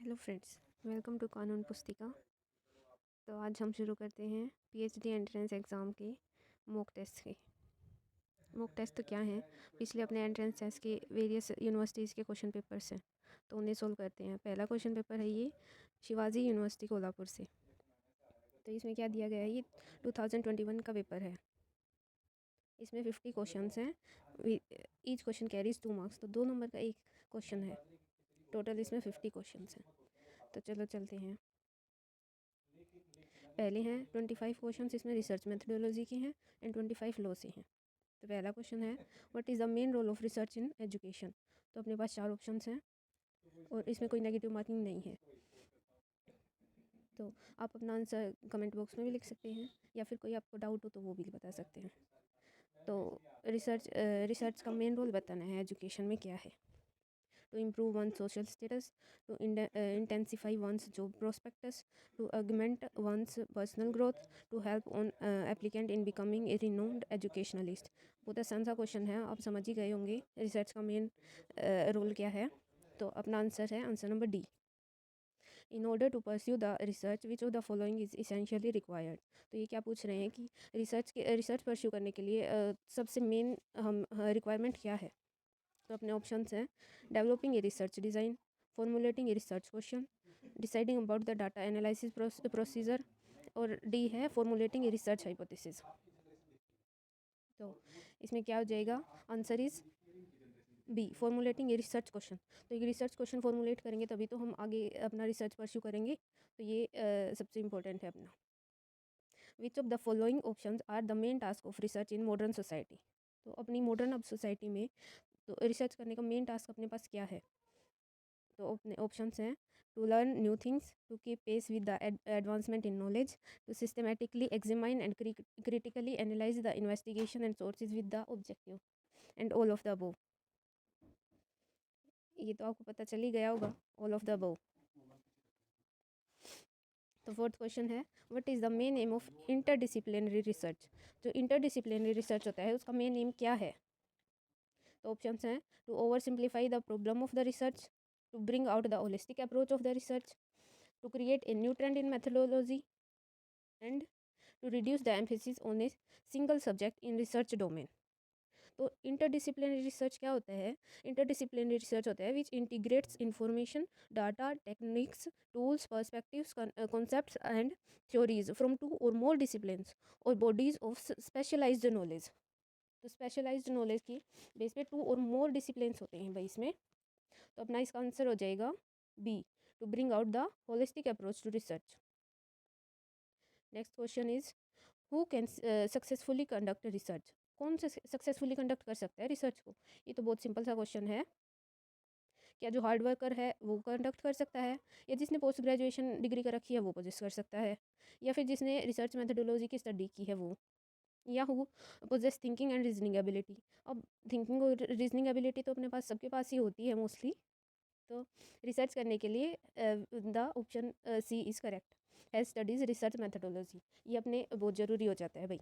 Hello friends, welcome to कानून पुस्तिका। तो आज हम शुरू करते हैं पीएचडी एंट्रेंस एग्ज़ाम के मॉक टेस्ट के। मॉक टेस्ट तो क्या है, पिछले अपने एंट्रेंस टेस्ट के वेरियस यूनिवर्सिटीज़ के क्वेश्चन पेपर्स हैं, तो उन्हें सोल्व करते हैं। पहला क्वेश्चन पेपर है ये शिवाजी यूनिवर्सिटी कोल्हापुर से। तो इसमें क्या दिया गया है, ये 2021 का पेपर है। इसमें 50 क्वेश्चंस हैं, ईच क्वेश्चन कैरीज 2 मार्क्स, तो 2 नंबर का एक क्वेश्चन है। टोटल इसमें 50 क्वेश्चंस हैं। तो चलो चलते हैं। पहले हैं 25 क्वेश्चन इसमें रिसर्च मेथडोलॉजी के हैं एंड 25 लॉ से हैं। तो पहला क्वेश्चन है what is the main role of research in education. तो अपने पास 4 ऑप्शंस हैं और इसमें कोई नेगेटिव मार्किंग नहीं है। तो आप अपना आंसर कमेंट बॉक्स में भी लिख सकते हैं या फिर कोई आपको डाउट हो तो वो भी बता सकते हैं। तो रिसर्च का मेन रोल बताना है एजुकेशन में क्या है। to improve one's social status, to intensify one's job prospectus, to augment one's personal growth, to help on applicant in becoming a renowned educationalist। बहुत आसान सा क्वेश्चन है, आप समझ ही गए होंगे रिसर्च का मेन रोल क्या है। तो अपना आंसर है answer number D. In order to pursue the research which of the following is essentially required. तो ये क्या पूछ रहे हैं कि रिसर्च परस्यू करने के लिए सबसे मेन हम रिक्वायरमेंट क्या है। तो अपने ऑप्शंस हैं developing a research design, formulating a research question, deciding about the data analysis procedure, और डी है फॉर्मुलेटिंग ए रिसर्च हाइपोथेसिस। तो इसमें क्या हो जाएगा, answer is B formulating a research question. तो एक रिसर्च क्वेश्चन फॉर्मुलेट करेंगे तभी तो हम आगे अपना रिसर्च परस्यू करेंगे। तो ये सबसे इंपॉर्टेंट है अपना। Which of the following options are the main task of research in modern society. तो अपनी मॉडर्न अब सोसाइटी में तो रिसर्च करने का मेन टास्क अपने पास क्या है। तो अपने ऑप्शंस हैं to learn new things, to keep pace with the advancement in knowledge, to systematically examine and critically analyse the investigation and sources with the objective, and all of the above. ये तो आपको पता चल ही गया होगा, all of the above. तो fourth question है what is the main aim of interdisciplinary research. जो इंटरडिसिप्लिनरी रिसर्च होता है उसका मेन एम क्या है। तो ऑप्शंस हैं to oversimplify the problem of the research, to bring out the holistic approach of the research, to create a new trend in methodology, and to reduce the emphasis on a single subject in research domain। तो interdisciplinary research क्या होता है, interdisciplinary research होता है which integrates information, data, techniques, tools, perspectives, concepts and theories from two or more disciplines or bodies of specialised knowledge. तो specialised knowledge की base पे 2 और मोर डिसिप्लिन्स होते हैं भाई इसमें। तो अपना इसका आंसर हो जाएगा B, to bring out the holistic approach to research. Next question is who can successfully conduct research. कौन से सक्सेसफुली कंडक्ट कर सकता है रिसर्च को। ये तो बहुत सिंपल सा क्वेश्चन है। क्या जो हार्ड वर्कर है वो कंडक्ट कर सकता है, या जिसने पोस्ट ग्रेजुएशन डिग्री कर रखी है वो पोजेस कर सकता है, या फिर जिसने रिसर्च मेथडोलॉजी की स्टडी की है वो, या who possesses thinking and reasoning ability. अब थिंकिंग और रीजनिंग एबिलिटी तो अपने पास सबके पास ही होती है मोस्टली। तो रिसर्च करने के लिए the option C is correct, has studies research methodology. ये अपने बहुत ज़रूरी हो जाता है भाई।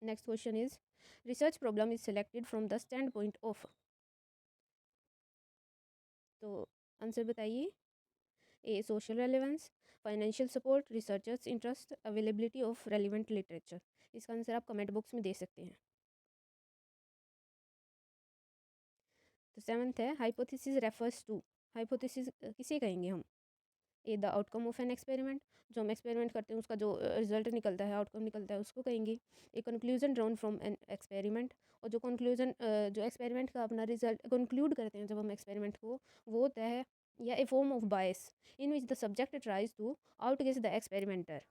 Next question is research problem is selected from the stand point of. तो आंसर बताइए। A social relevance, financial support, researchers interest, availability of relevant literature. इसका आंसर आप कमेंट बॉक्स में दे सकते हैं। तो सेवन्थ है हाइपोथेसिस रेफर्स टू। हाइपोथेसिस किसे कहेंगे हम। A the outcome of an experiment, जो हम एक्सपेरिमेंट करते हैं उसका जो रिजल्ट निकलता है, आउटकम निकलता है, उसको कहेंगे। A conclusion drawn from an experiment, और जो कंक्लूजन जो एक्सपेरिमेंट का अपना रिजल्ट कंक्लूड करते हैं जब हम एक्सपेरिमेंट को, वो होता है। या a form of bias in which the subject tries to out guess the experimenter,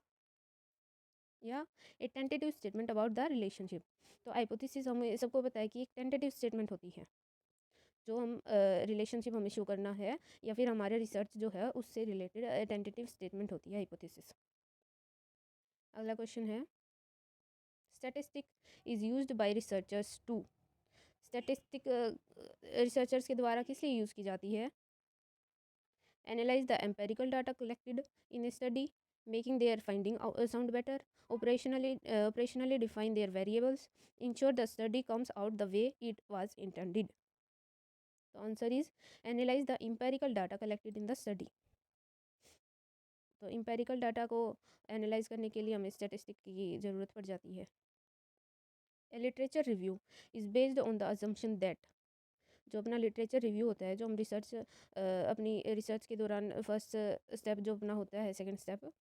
या a tentative statement about the relationship. तो हाइपोथेसिस हमें सबको पता है कि एक टेंटेटिव स्टेटमेंट होती है, जो हम रिलेशनशिप हमें शो करना है या फिर हमारे रिसर्च जो है उससे रिलेटेड टेंटेटिव स्टेटमेंट होती है हाइपोथेसिस। अगला क्वेश्चन है statistic is used by researchers to. Statistic researchers के द्वारा किस लिए यूज़ की जाती है। Analyse the empirical data collected in a study, making their finding sound better, operationally define their variables, ensure the study comes out the way it was intended. तो answer is analyse the empirical data collected in the study. तो empirical data को analyse करने के लिए हमें statistic की ज़रूरत पड़ जाती है। A literature review is based on the assumption that, जो अपना लिटरेचर रिव्यू होता है, जो हम रिसर्च अपनी रिसर्च के दौरान फर्स्ट स्टेप जो अपना होता है, सेकंड स्टेप,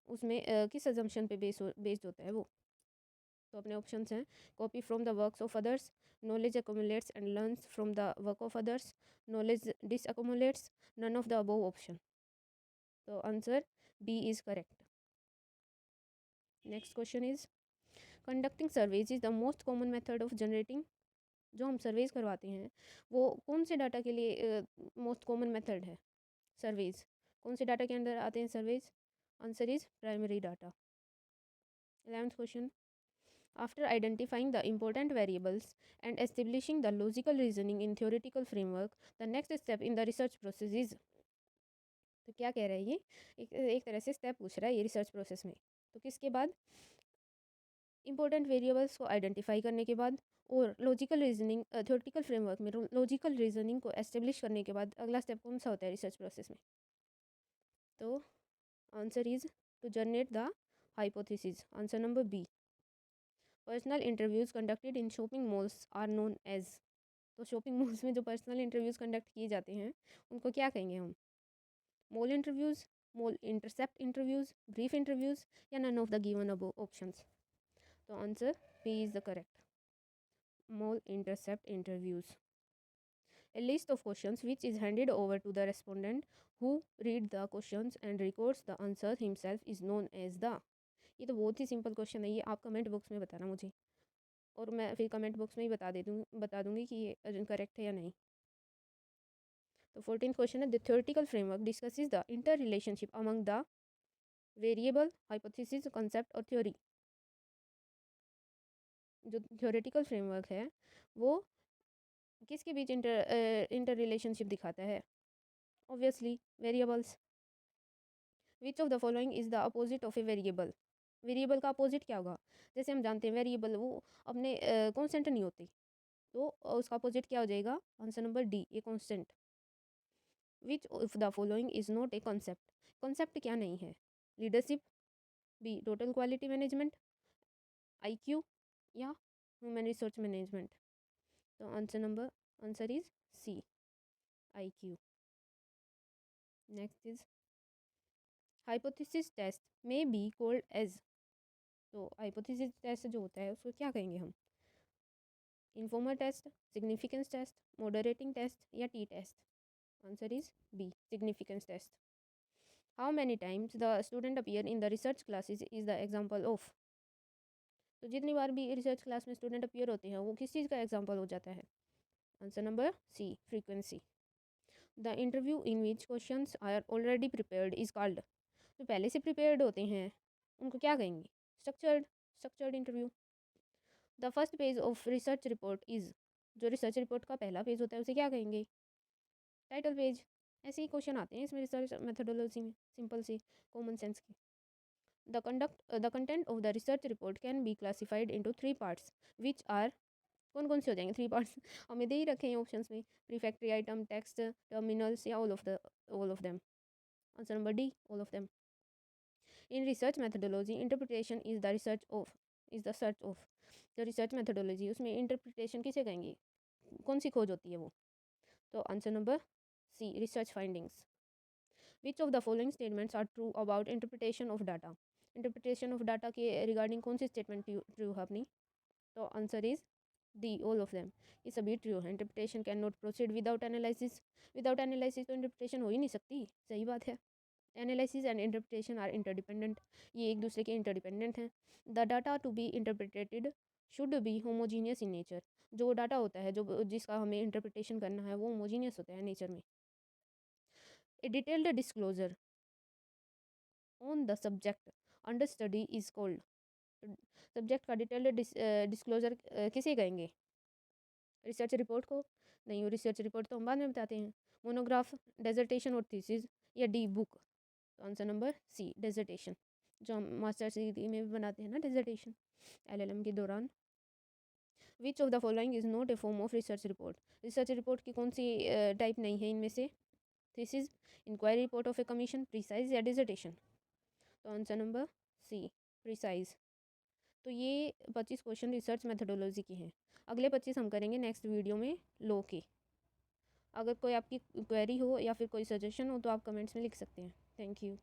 उसमें किस अजम्पशन पे बेस्ड होता है वो। तो अपने ऑप्शंस हैं copy from the works of others, knowledge accumulates and learns from the work of others, knowledge disaccumulates, none of the above option. तो answer B is correct. Next question is conducting surveys is the most common method of generating, जो हम surveys करवाते हैं वो कौन से data के लिए मोस्ट कॉमन मेथड है। सर्वेज कौन से डाटा के अंदर आते हैं surveys, answer is primary data. 11th question, after identifying the important variables and establishing the logical reasoning in theoretical framework, the next step in the research process is। तो क्या कह रहा है ये, एक तरह से स्टेप पूछ रहा है ये रिसर्च प्रोसेस में। तो किसके बाद, इंपॉर्टेंट वेरिएबल्स को आइडेंटिफाई करने के बाद और लॉजिकल रीजनिंग थ्योरेटिकल फ्रेमवर्क में लॉजिकल रीजनिंग को एस्टेब्लिश करने के बाद अगला स्टेप कौन सा होता है रिसर्च प्रोसेस में। तो answer is to generate the hypothesis, answer number B. Personal interviews conducted in shopping malls are known as, तो शॉपिंग मॉल्स में जो पर्सनल इंटरव्यूज़ कंडक्ट किए जाते हैं उनको क्या कहेंगे हम, mall interviews, mall intercept interviews, brief interviews, या none of the given above options. तो answer B is the correct, mall intercept interviews। A list of questions which is handed over to the respondent who read the questions and records the answer himself is known as the। ये तो बहुत ही simple question है, ये आप comment box में बताना मुझे, और मैं फिर कमेंट बॉक्स में ही बता दूंगी कि ये करेक्ट है या नहीं। तो 14th क्वेश्चन है the theoretical framework discusses the inter relationship among the variable, hypothesis, concept और थ्योरी। जो थ्योरेटिकल फ्रेमवर्क है वो किसके बीच इंटर रिलेशनशिप दिखाता है, obviously variables. Which of the following is the opposite of a variable, variable का opposite क्या होगा, जैसे हम जानते हैं वेरिएबल वो अपने कॉन्स्टेंट नहीं होती, तो उसका अपोजिट क्या हो जाएगा, answer number D, a constant. Which of the following is not a concept, concept क्या नहीं है, leadership, B total quality management, IQ, या ह्यूमन रिसोर्स मैनेजमेंट। तो answer is C, IQ. Next is hypothesis test may be called as, तो hypothesis test जो होता है उसको क्या कहेंगे हम, informer test, significance test, moderating test, या T test. Answer is B, significance test. How many times the student appear in the research classes is the example of, तो जितनी बार भी रिसर्च क्लास में स्टूडेंट अपीयर होते हैं वो किस चीज़ का एग्जाम्पल हो जाता है, answer number C, frequency. The interview in which question are already prepared is called, तो पहले से प्रिपेयर्ड होते हैं उनको क्या कहेंगे, structured interview. The first page of research report is, जो रिसर्च रिपोर्ट का पहला पेज होता है उसे क्या कहेंगे, टाइटल पेज। ऐसे ही क्वेश्चन आते हैं इसमें रिसर्च मेथोडोलॉजी में, सिंपल सी कॉमन सेंस के। The content of the research report can be classified into 3 parts which are, कौन कौन से हो जाएंगे 3 पार्ट्स, हमें दे ही रखे हैं ऑप्शंस में, प्रीफैक्टरी आइटम, टेक्स्ट, टर्मिनल्स, या all of them. Answer number D, all of them. In research methodology interpretation is the search of, जो रिसर्च मेथोडोलॉजी उसमें इंटरप्रिटेशन किसे कहेंगे, कौन सी खोज होती है वो। तो answer number C, research findings. Which of the following statements are true about interpretation of data, interpretation of data के रिगार्डिंग कौन सी स्टेटमेंट ट्रू है अपनी। तो answer is the, all of them, ये सभी ट्रू है। Interpretation can not proceed without analysis, without analysis तो इंटरप्रिटेशन हो ही नहीं सकती, सही बात है। Analysis and interpretation are interdependent, ये एक दूसरे के इंटरडिपेंडेंट हैं। The data to be interpreted should be homogeneous in nature, जो डाटा होता है जो जिसका हमें इंटरप्रिटेशन करना है वो होमोजीनियस होता है नेचर में। ए detailed disclosure on the subject under study is called, subject का डिटेल्ड डिस्क्लोजर किसे कहेंगे, रिसर्च रिपोर्ट को, नहीं वो रिसर्च रिपोर्ट तो हम बाद में बताते हैं। मोनोग्राफ, डेजर्टेशन और थीसिस, या डी बुक। तो आंसर नंबर सी, डेजर्टेशन, जो हम मास्टर्स डिग्री में भी बनाते हैं ना डेजर्टेशन एलएलएम के दौरान। Which of the following is not a form of research report. Research report की कौन सी टाइप नहीं है इनमें से? Thesis, inquiry report of a commission, precise या डिसर्टेशन? तो आंसर नंबर सी, प्रिसाइज। तो ये 25 क्वेश्चन रिसर्च मेथडोलॉजी के हैं। अगले 25 हम करेंगे नेक्स्ट वीडियो में लॉ के। अगर कोई आपकी क्वेरी हो या फिर कोई सजेशन हो तो आप कमेंट्स में लिख सकते हैं। Thank you.